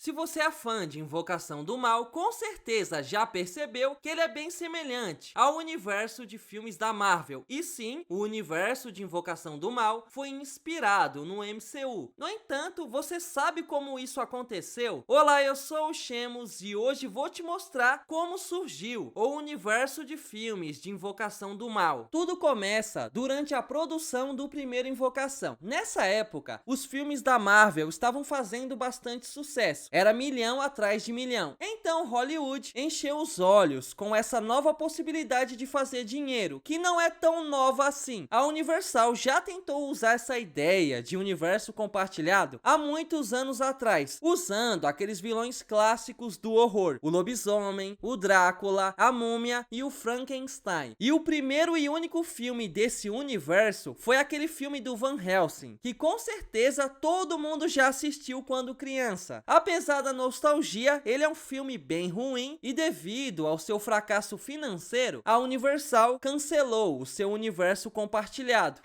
Se você é fã de Invocação do Mal, com certeza já percebeu que ele é bem semelhante ao universo de filmes da Marvel. E sim, o universo de Invocação do Mal foi inspirado no MCU. No entanto, você sabe como isso aconteceu? Olá, eu sou o Shemos e hoje vou te mostrar como surgiu o universo de filmes de Invocação do Mal. Tudo começa durante a produção do primeiro Invocação. Nessa época, os filmes da Marvel estavam fazendo bastante sucesso. Era milhão atrás de milhão. Então Hollywood encheu os olhos com essa nova possibilidade de fazer dinheiro, que não é tão nova assim. A Universal já tentou usar essa ideia de universo compartilhado há muitos anos atrás, usando aqueles vilões clássicos do horror: o lobisomem, o Drácula, a múmia e o Frankenstein. E o primeiro e único filme desse universo foi aquele filme do Van Helsing, que com certeza todo mundo já assistiu quando criança. Apesar da nostalgia, ele é um filme bem ruim e devido ao seu fracasso financeiro, a Universal cancelou o seu universo compartilhado.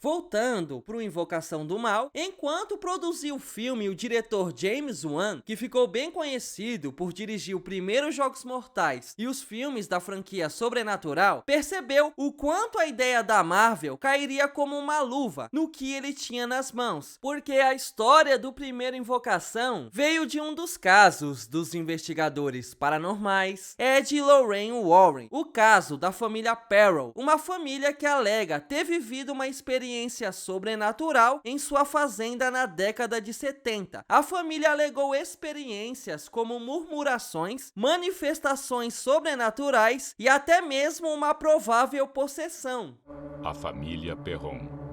Voltando para o Invocação do Mal, enquanto produziu o filme, o diretor James Wan, que ficou bem conhecido por dirigir o primeiro Jogos Mortais e os filmes da franquia Sobrenatural, percebeu o quanto a ideia da Marvel cairia como uma luva no que ele tinha nas mãos, porque a história do primeiro Invocação veio de um dos casos dos investigadores paranormais Ed e Lorraine Warren, o caso da família Perron, uma família que alega ter vivido uma experiência sobrenatural em sua fazenda na década de 70. A família alegou experiências como murmurações, manifestações sobrenaturais e até mesmo uma provável possessão. A família Perron.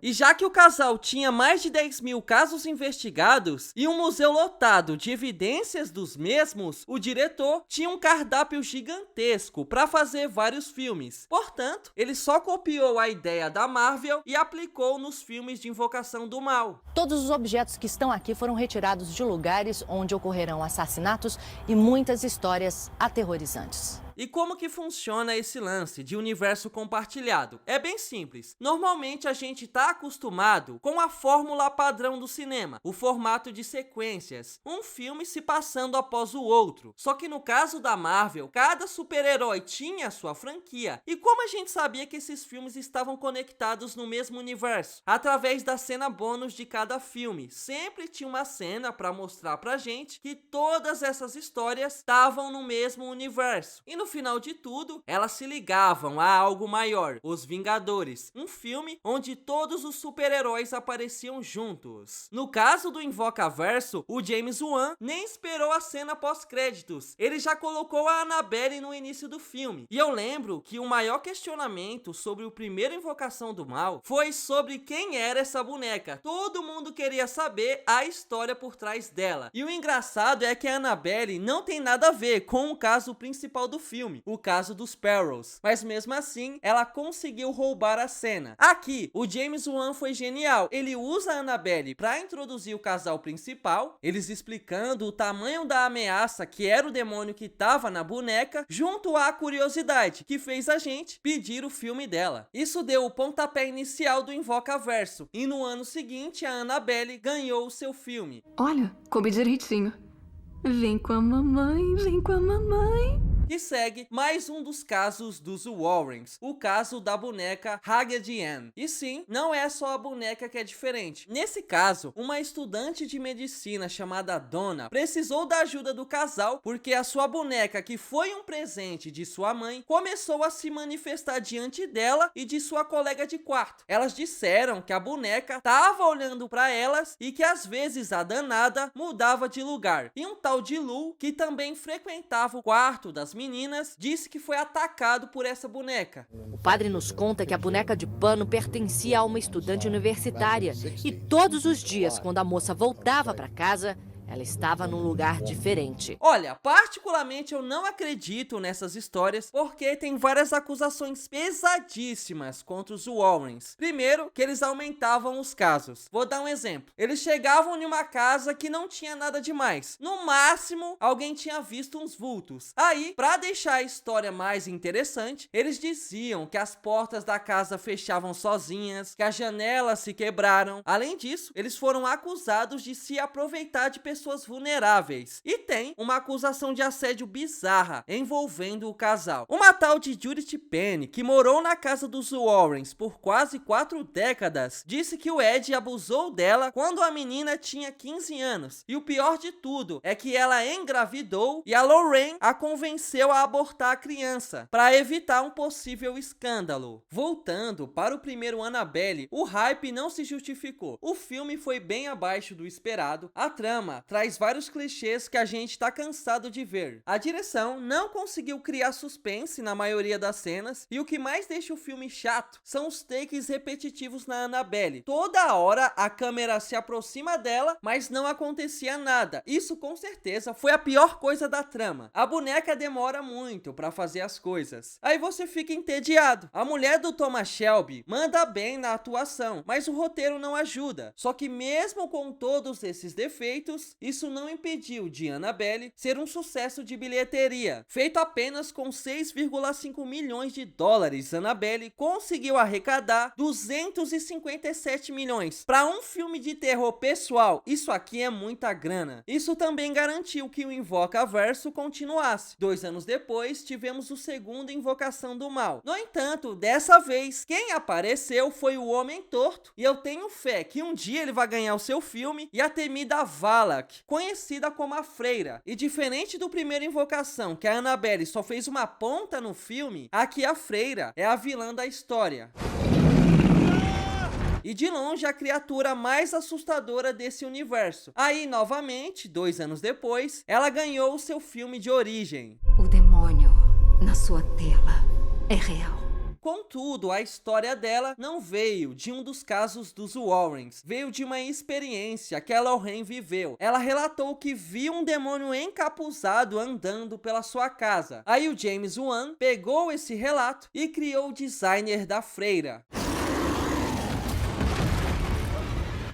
E já que o casal tinha mais de 10 mil casos investigados e um museu lotado de evidências dos mesmos, o diretor tinha um cardápio gigantesco para fazer vários filmes. Portanto, ele só copiou a ideia da Marvel e aplicou nos filmes de Invocação do Mal. Todos os objetos que estão aqui foram retirados de lugares onde ocorreram assassinatos e muitas histórias aterrorizantes. E como que funciona esse lance de universo compartilhado? É bem simples. Normalmente a gente tá acostumado com a fórmula padrão do cinema, o formato de sequências, um filme se passando após o outro. Só que no caso da Marvel, cada super-herói tinha a sua franquia. E como a gente sabia que esses filmes estavam conectados no mesmo universo? Através da cena bônus de cada filme. Sempre tinha uma cena para mostrar pra gente que todas essas histórias estavam no mesmo universo. E no final de tudo, elas se ligavam a algo maior, Os Vingadores, um filme onde todos os super-heróis apareciam juntos. No caso do Invocaverso, o James Wan nem esperou a cena pós-créditos, ele já colocou a Annabelle no início do filme. E eu lembro que o maior questionamento sobre o primeiro Invocação do Mal foi sobre quem era essa boneca. Todo mundo queria saber a história por trás dela. E o engraçado é que a Annabelle não tem nada a ver com o caso principal do filme, o caso dos Perros, mas mesmo assim ela conseguiu roubar a cena. Aqui o James Wan foi genial, ele usa a Annabelle para introduzir o casal principal, eles explicando o tamanho da ameaça que era o demônio que estava na boneca, junto à curiosidade que fez a gente pedir o filme dela. Isso deu o pontapé inicial do Invocaverso e no ano seguinte a Annabelle ganhou o seu filme. Olha, coube direitinho. Vem com a mamãe, vem com a mamãe. Que segue mais um dos casos dos Warrens, o caso da boneca Raggedy Ann. E sim, não é só a boneca que é diferente. Nesse caso, uma estudante de medicina chamada Donna precisou da ajuda do casal porque a sua boneca, que foi um presente de sua mãe, começou a se manifestar diante dela e de sua colega de quarto. Elas disseram que a boneca estava olhando para elas e que às vezes a danada mudava de lugar. E um tal de Lou, que também frequentava o quarto das meninas, disse que foi atacado por essa boneca. O padre nos conta que a boneca de pano pertencia a uma estudante universitária e todos os dias, quando a moça voltava para casa, Ela estava num lugar diferente. Olha, particularmente eu não acredito nessas histórias porque tem várias acusações pesadíssimas contra os Warrens. Primeiro, que eles aumentavam os casos. Vou dar um exemplo. Eles chegavam em uma casa que não tinha nada demais. No máximo, alguém tinha visto uns vultos. Aí, pra deixar a história mais interessante, eles diziam que as portas da casa fechavam sozinhas, que as janelas se quebraram. Além disso, eles foram acusados de se aproveitar de pessoas vulneráveis. E tem uma acusação de assédio bizarra envolvendo o casal. Uma tal de Judith Penny, que morou na casa dos Warrens por quase 4 décadas, disse que o Ed abusou dela quando a menina tinha 15 anos. E o pior de tudo é que ela engravidou e a Lorraine a convenceu a abortar a criança para evitar um possível escândalo. Voltando para o primeiro Annabelle, o hype não se justificou. O filme foi bem abaixo do esperado. A trama traz vários clichês que a gente tá cansado de ver. A direção não conseguiu criar suspense na maioria das cenas e o que mais deixa o filme chato são os takes repetitivos na Annabelle. Toda hora a câmera se aproxima dela, mas não acontecia nada. Isso com certeza foi a pior coisa da trama. A boneca demora muito pra fazer as coisas. Aí você fica entediado. A mulher do Thomas Shelby manda bem na atuação, mas o roteiro não ajuda. Só que mesmo com todos esses defeitos, isso não impediu de Annabelle ser um sucesso de bilheteria. Feito apenas com 6,5 milhões de dólares, Annabelle conseguiu arrecadar 257 milhões. Para um filme de terror pessoal, isso aqui é muita grana. Isso também garantiu que o Invocaverso continuasse. 2 anos depois, tivemos o segundo Invocação do Mal. No entanto, dessa vez, quem apareceu foi o Homem Torto, e eu tenho fé que um dia ele vai ganhar o seu filme, e a temida Valak, conhecida como a Freira. E diferente do primeiro Invocação, que a Annabelle só fez uma ponta no filme, aqui a Freira é a vilã da história. E de longe a criatura mais assustadora desse universo. Aí, novamente, 2 anos depois, ela ganhou o seu filme de origem. O demônio na sua tela é real. Contudo, a história dela não veio de um dos casos dos Warrens, veio de uma experiência que a Lorraine viveu. Ela relatou que viu um demônio encapuzado andando pela sua casa. Aí o James Wan pegou esse relato e criou o designer da Freira.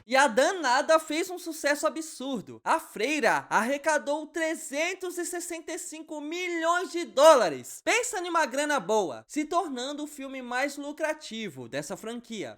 E a danada fez um sucesso absurdo. A Freira arrecadou 365 milhões de dólares. Pensa numa grana boa, se tornando o filme mais lucrativo dessa franquia.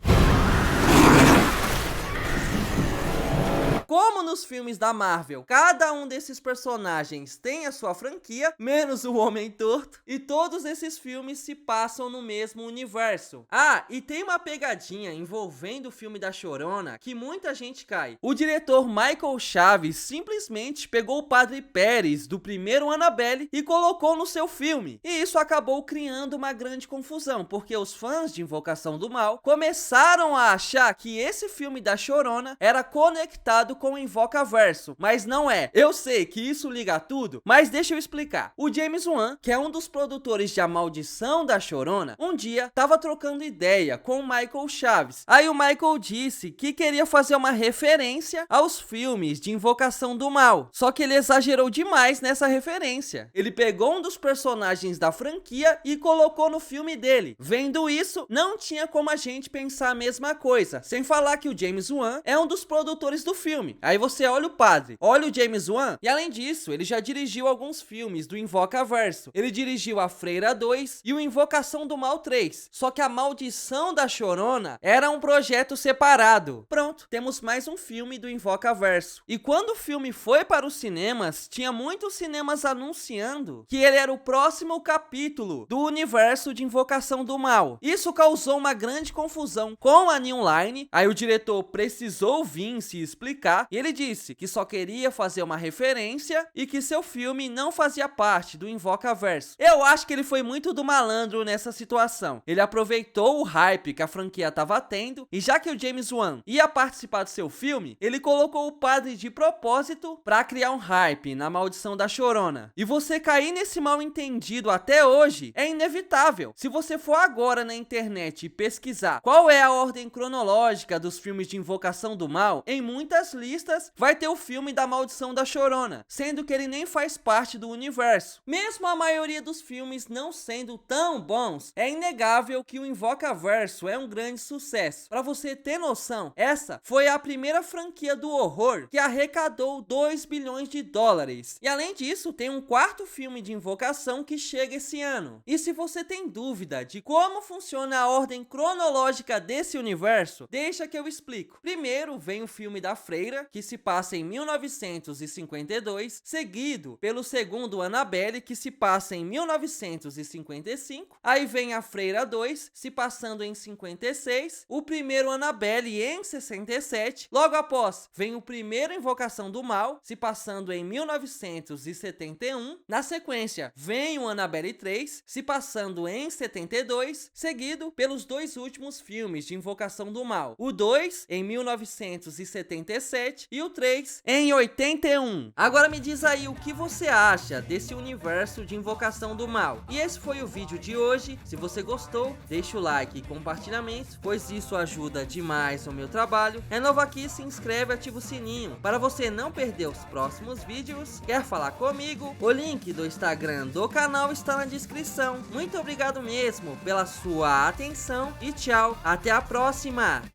Como nos filmes da Marvel, cada um desses personagens tem a sua franquia, menos o Homem Torto, e todos esses filmes se passam no mesmo universo. Ah, e tem uma pegadinha envolvendo o filme da Chorona que muita gente cai. O diretor Michael Chaves simplesmente pegou o Padre Pérez do primeiro Annabelle e colocou no seu filme. E isso acabou criando uma grande confusão, porque os fãs de Invocação do Mal começaram a achar que esse filme da Chorona era conectado com o Invocaverso, mas não é. Eu sei que isso liga tudo, mas deixa eu explicar. O James Wan, que é um dos produtores de A Maldição da Chorona, um dia tava trocando ideia com o Michael Chaves. Aí o Michael disse que queria fazer uma referência aos filmes de Invocação do Mal, só que ele exagerou demais nessa referência. Ele pegou um dos personagens da franquia e colocou no filme dele. Vendo isso, não tinha como a gente pensar a mesma coisa, sem falar que o James Wan é um dos produtores do filme. Aí você olha o padre, olha o James Wan, e além disso, ele já dirigiu alguns filmes do Invocaverso. Ele dirigiu a Freira 2 e o Invocação do Mal 3. Só que a Maldição da Chorona era um projeto separado. Pronto, temos mais um filme do Invocaverso. E quando o filme foi para os cinemas, tinha muitos cinemas anunciando que ele era o próximo capítulo do universo de Invocação do Mal. Isso causou uma grande confusão com a New Line. Aí o diretor precisou vir se explicar e ele disse que só queria fazer uma referência e que seu filme não fazia parte do Invocaverso. Eu acho que ele foi muito do malandro nessa situação. Ele aproveitou o hype que a franquia tava tendo e já que o James Wan ia participar do seu filme, ele colocou o padre de propósito pra criar um hype na Maldição da Chorona. E você cair nesse mal entendido até hoje é inevitável. Se você for agora na internet e pesquisar qual é a ordem cronológica dos filmes de Invocação do Mal, em muitas listas futuristas, vai ter o filme da Maldição da Chorona, sendo que ele nem faz parte do universo. Mesmo a maioria dos filmes não sendo tão bons, é inegável que o Invocaverso é um grande sucesso. Para você ter noção, essa foi a primeira franquia do horror que arrecadou 2 bilhões de dólares. E além disso, tem um quarto filme de Invocação que chega esse ano. E se você tem dúvida de como funciona a ordem cronológica desse universo, deixa que eu explico. Primeiro vem o filme da Freira, que se passa em 1952, seguido pelo segundo Annabelle, que se passa em 1955. Aí vem a Freira 2, se passando em 56, o primeiro Annabelle em 67. Logo após, vem o primeiro Invocação do Mal, se passando em 1971. Na sequência, vem o Annabelle 3, se passando em 72, seguido pelos dois últimos filmes de Invocação do Mal. O 2 em 1977 e o 3 em 81. Agora me diz aí o que você acha desse universo de Invocação do Mal. E esse foi o vídeo de hoje. Se você gostou, deixa o like e compartilhamento, pois isso ajuda demais o meu trabalho. É novo aqui, se inscreve e ativa o sininho para você não perder os próximos vídeos. Quer falar comigo? O link do Instagram do canal está na descrição. Muito obrigado mesmo pela sua atenção e tchau, até a próxima!